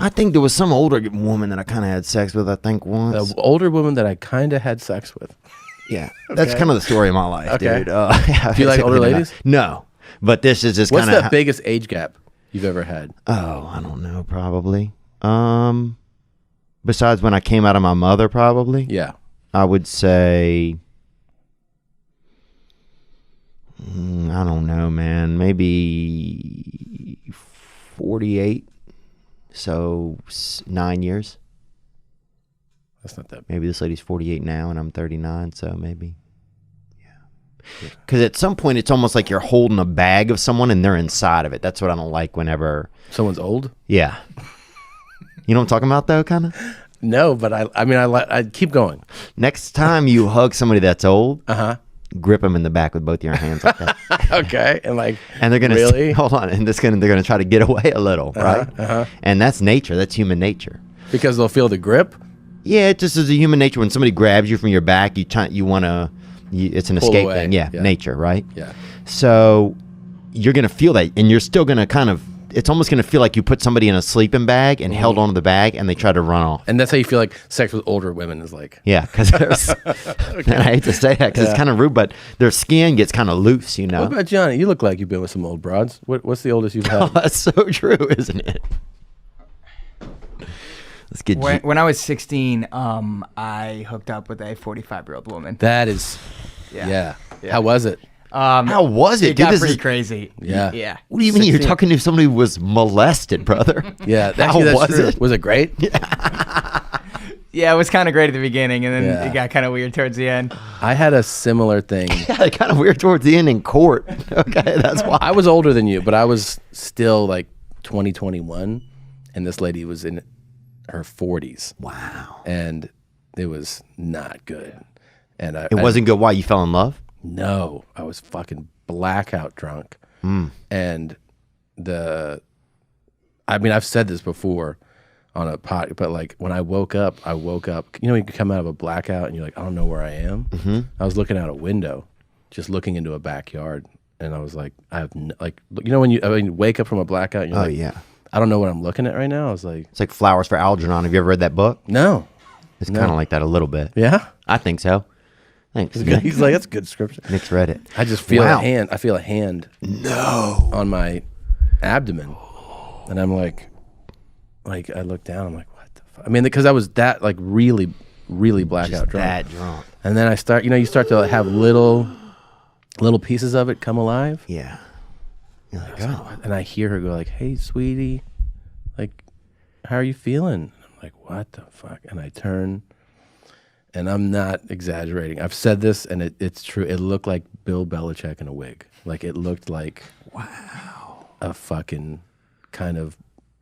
I think there was some older woman that I kind of had sex with, I think, once. An older woman that I kind of had sex with. Yeah. That's kind of the story of my life, dude. Do you like older ladies? No. But this is just What's kind of... the biggest age gap you've ever had? Oh, I don't know, probably. Besides when I came out of my mother, probably. Yeah. I would say... I don't know, man. Maybe 48. So 9 years. That's not that bad. Maybe this lady's 48 now and I'm 39, so maybe. Yeah. Because at some point it's almost like you're holding a bag of someone and they're inside of it. That's what I don't like whenever... Someone's old? Yeah. You know what I'm talking about, though, kind of? No, but I'd keep going. Next time you hug somebody that's old, grip them in the back with both your hands like that. Okay, and they're gonna really hold on, and they're gonna try to get away a little, right? And that's nature. That's human nature. Because they'll feel the grip. Yeah, it just is a human nature. When somebody grabs you from your back, you want to. It's an Pull escape away. thing. Yeah, nature, right? Yeah. So you're gonna feel that, and you're still gonna kind of. It's almost going to feel like you put somebody in a sleeping bag and held onto the bag and they try to run off. And that's how you feel like sex with older women is like. Yeah, because and I hate to say that because it's kind of rude, but their skin gets kind of loose, you know. What about Johnny? You look like you've been with some old broads. What's the oldest you've had? Oh, that's so true, isn't it? Let's get when I was 16, I hooked up with a 45-year-old woman. That is, yeah. How was it? How was it? It got pretty crazy. Yeah. Yeah. What do you mean? 16. You're talking to somebody who was molested, brother? Yeah. How was it? Was it great? Yeah, it was kind of great at the beginning, and then it got kind of weird towards the end. I had a similar thing. Yeah, kind of weird towards the end in court. Okay, that's why. I was older than you, but I was still like 21, and this lady was in her 40s. Wow. And it was not good. And it wasn't good. Why? You fell in love? No, I was fucking blackout drunk. And I've said this before on a pod, but like when I woke up, you know, you can come out of a blackout and you're like, I don't know where I am. I was looking out a window, just looking into a backyard. And I was like, you know, when you wake up from a blackout and you're yeah. I don't know what I'm looking at right now. I was like, it's like Flowers for Algernon. Have you ever read that book? No. It's kind of like that a little bit. Yeah? I think so. Thanks. He's like, that's good scripture. Nick's read it. I just feel a hand. I feel a hand. No. On my abdomen, and I'm like I look down. I'm like, what the fuck? I mean, because I was that like really blackout drunk. That drunk. And then you start to have little pieces of it come alive. Yeah. You're like, oh. And I hear her go like, "Hey, sweetie, like, how are you feeling?" I'm like, what the fuck? And I turn. And I'm not exaggerating. I've said this, and it's true. It looked like Bill Belichick in a wig. Like, it looked like a fucking kind of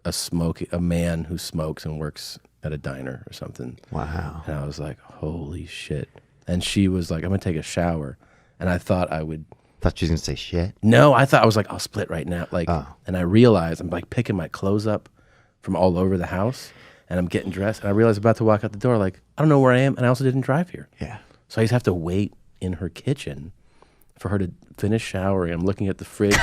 a man who smokes and works at a diner or something. Wow. And I was like, holy shit. And she was like, I'm going to take a shower. And I thought I would. Thought she was going to say shit? No, I was like, I'll split right now. Like, and I realized I'm like picking my clothes up from all over the house. And I'm getting dressed, and I realized I'm about to walk out the door, like, I don't know where I am, and I also didn't drive here. Yeah. So I just have to wait in her kitchen for her to finish showering. I'm looking at the fridge.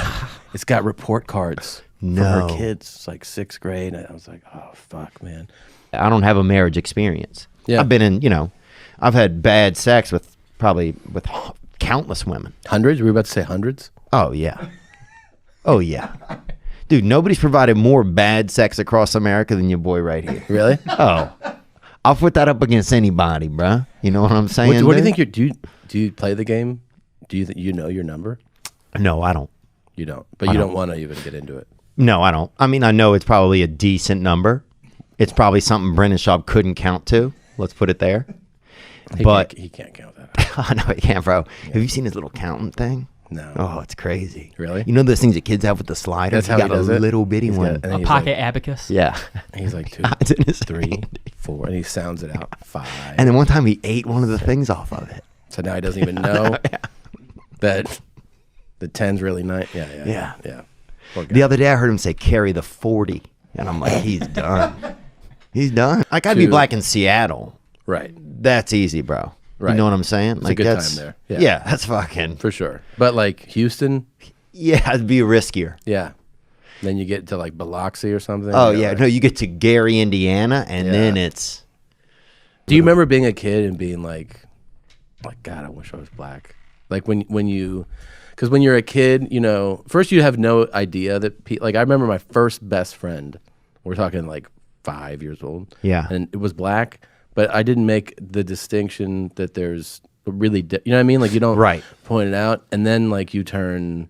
It's got report cards for her kids. It's like 6th grade. And I was like, oh, fuck, man. I don't have a marriage experience. Yeah. I've been in, I've had bad sex with countless women. Hundreds? Were we about to say hundreds? Oh, yeah. Oh, yeah. Dude, nobody's provided more bad sex across America than your boy right here. Really? Oh. I'll put that up against anybody, bruh. You know what I'm saying? What do you think do you play the game? Do you know your number? No, I don't. You don't. But you don't want to even get into it. No, I don't. I mean, I know it's probably a decent number. It's probably something Brendan Schaub couldn't count to. Let's put it there. He can't count that. Oh, no, he can't, bro. Yeah. Have you seen his little counting thing? No. Oh, it's crazy. Really? You know those things that kids have with the slider? That's how he does it? Got a little bitty one. A pocket abacus? Yeah. And he's like 2, 3, 4, and he sounds it out. 5. And then one time he ate one of the things off of it. So now he doesn't even know that the 10's really nice. Yeah. The other day I heard him say, carry the 40. And I'm like, he's done. He's done. Like, I'd be black in Seattle. Right. That's easy, bro. Right. You know what I'm saying? It's a good time there. Yeah, that's fucking. For sure. But like Houston? Yeah, it'd be riskier. Yeah. Then you get to like Biloxi or something. Oh you know, yeah, no, you get to Gary, Indiana, and then it's. Do you remember being a kid and being like God, I wish I was black. Like when you, because when you're a kid, you know, first you have no idea that like I remember my first best friend. We're talking like 5 years old. Yeah. And it was black, but I didn't make the distinction that there's really, you know what I mean? Like you don't Right. point it out, and then like you turn,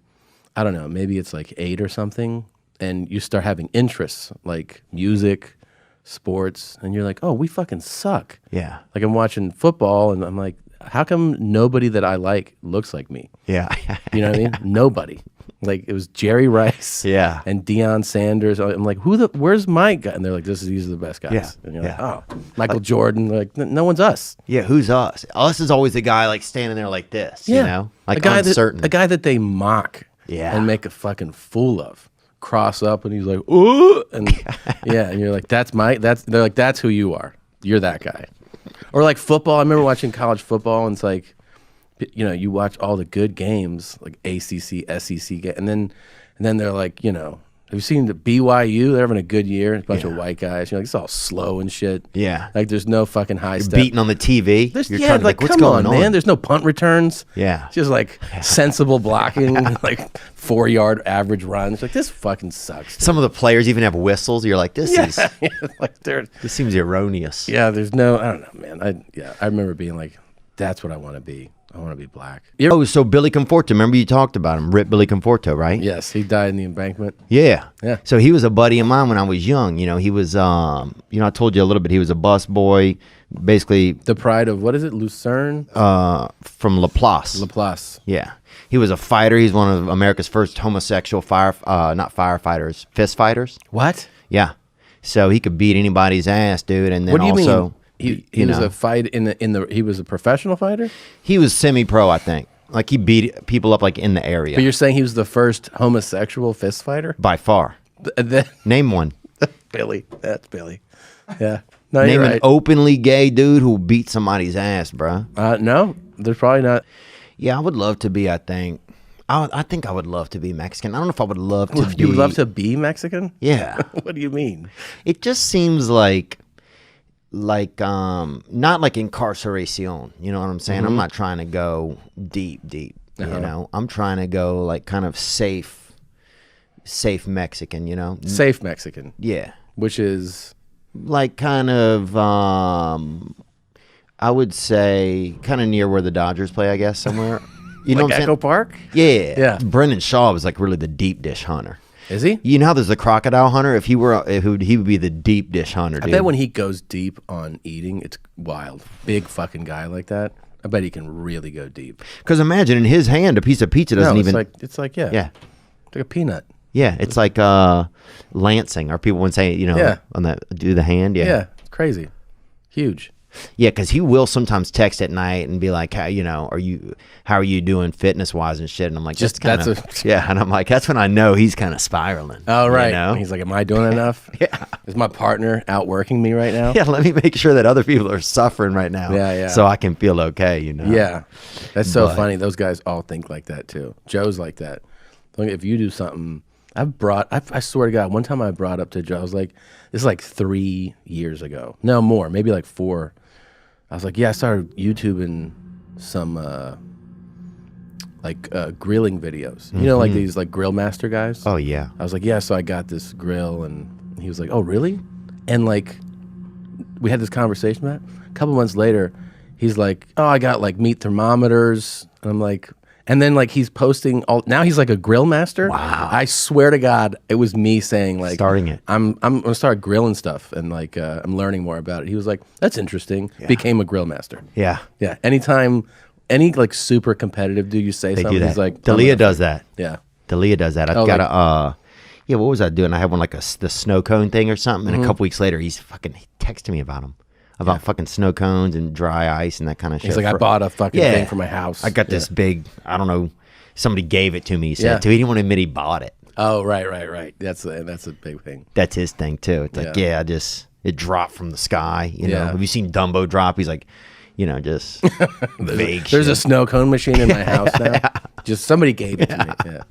I don't know, maybe it's like 8 or something, and you start having interests like music, sports, and you're like, oh, we fucking suck. Yeah. Like I'm watching football, and I'm like, how come nobody that I like looks like me? Yeah. You know what I mean? Nobody. Like it was Jerry Rice, Yeah. and Deion Sanders. I'm like, where's my guy? And they're like, these are the best guys. Yeah. And you're Yeah. like, oh, Michael Jordan. They're like, no one's us. Yeah, who's us? Us is always the guy like standing there like this, you know? Like a guy uncertain. a guy that they mock, Yeah. and make a fucking fool of. Cross up, and he's like, ooh, and yeah, and you're like, they're like, that's who you are. You're that guy. Or like football. I remember watching college football, and it's like, you know, you watch all the good games, like ACC, SEC, and then they're like, you know, have you seen the BYU? They're having a good year. A bunch of white guys. You're like, it's all slow and shit. Yeah. Like there's no fucking high step. Beating on the TV. You're Yeah, trying to like what's come going on, man. There's no punt returns. Yeah. It's just like sensible blocking, like 4-yard average runs. Like this fucking sucks. Some of the players even have whistles. You're like, this is Like they're this seems erroneous. yeah. There's no. I don't know, man. I remember being like, that's what I want to be. I want to be black. Oh, so Billy Conforto. Remember you talked about him, Rip Billy Conforto, right? Yes, he died in the embankment. Yeah. Yeah. So he was a buddy of mine when I was young. You know, he was, you know, I told you a little bit. He was a bus boy, basically The pride of what is it? Lucerne, from Laplace. Laplace. Yeah. He was a fighter. He's one of America's first homosexual not firefighters, fist fighters. What? Yeah. So he could beat anybody's ass, dude. And then What do you also, mean? He was a fight in the. He was a professional fighter. he was semi-pro, I think. Like he beat people up like in the area But you're saying he was the first homosexual fist fighter? by far. Name one. Billy. That's Billy. Yeah. No, Name you're an right. openly gay dude who beat somebody's ass, bro. No, there's probably not. Yeah, I would love to be. I think I would love to be Mexican. I don't know if I would love to be. You would love to be Mexican? Yeah. What do you mean? It just seems like not like incarceration. You know what I'm saying? I'm not trying to go deep. You know, I'm trying to go like kind of safe Mexican. You know, Safe Mexican, yeah, which is like kind of I would say kind of near where the Dodgers play, I guess, somewhere. You know like what I'm Echo saying? Park. Yeah, Yeah. Brendan Shaw was like really the deep dish hunter. Is he? You know how there's the crocodile hunter? If he were, he would be the deep dish hunter, I dude. bet when he goes deep on eating, it's wild. Big fucking guy like that. I bet he can really go deep. Because imagine in his hand, a piece of pizza doesn't No, even. it's like yeah, Yeah, it's like a peanut. yeah. It's like lancing, or people would say, you know, Yeah. on that do the hand. Yeah, Yeah, it's crazy, huge. yeah. Because he will sometimes text at night and be like, how are you doing fitness wise and shit? And I'm like, Just- that's kind of yeah. And I'm like, that's when I know he's kind of spiraling. Oh right. You know? He's like, am I doing enough? Yeah. Is my partner outworking me right now? Yeah, let me make sure that other people are suffering right now. Yeah, yeah. So I can feel okay, you know. Yeah, that's so But- funny. Those guys all think like that too. Joe's like that. Look, if you do something, I swear to God, one time I brought up to Joe, I was like, this is like 3 years ago. No, more, maybe like 4. I was like, yeah, I started YouTubing some grilling videos. You know, like these like grill master guys. Oh yeah. I was like, yeah, so I got this grill, and he was like, oh, really? And like, we had this conversation about it. A couple months later, he's like, oh, I got like meat thermometers. And I'm like, and then like he's posting now he's like a grill master. Wow. I swear to God, it was me saying like, Starting it. I'm gonna start grilling stuff, and like I'm learning more about it. He was like, that's interesting. Became a grill master. Yeah. Yeah. Anytime, any like super competitive dude you say They something, do that. he's like, Dalia does that. yeah. Dalia does that. I've Oh, got like- a yeah, what was I doing? I had one like the snow cone thing or something, and a couple weeks later he texted me about them. About fucking snow cones and dry ice and that kind of shit. He's like, I bought a fucking thing for my house. I got this big, I don't know, somebody gave it to me. He said, Yeah. too. He didn't want to admit he bought it. Oh, right. That's a big thing. That's his thing too. It's like, Yeah. it dropped from the sky. You know, Yeah. have you seen Dumbo drop? He's like, you know, just vague There's shit. a snow cone machine in my house now. Just somebody gave it to me. Yeah.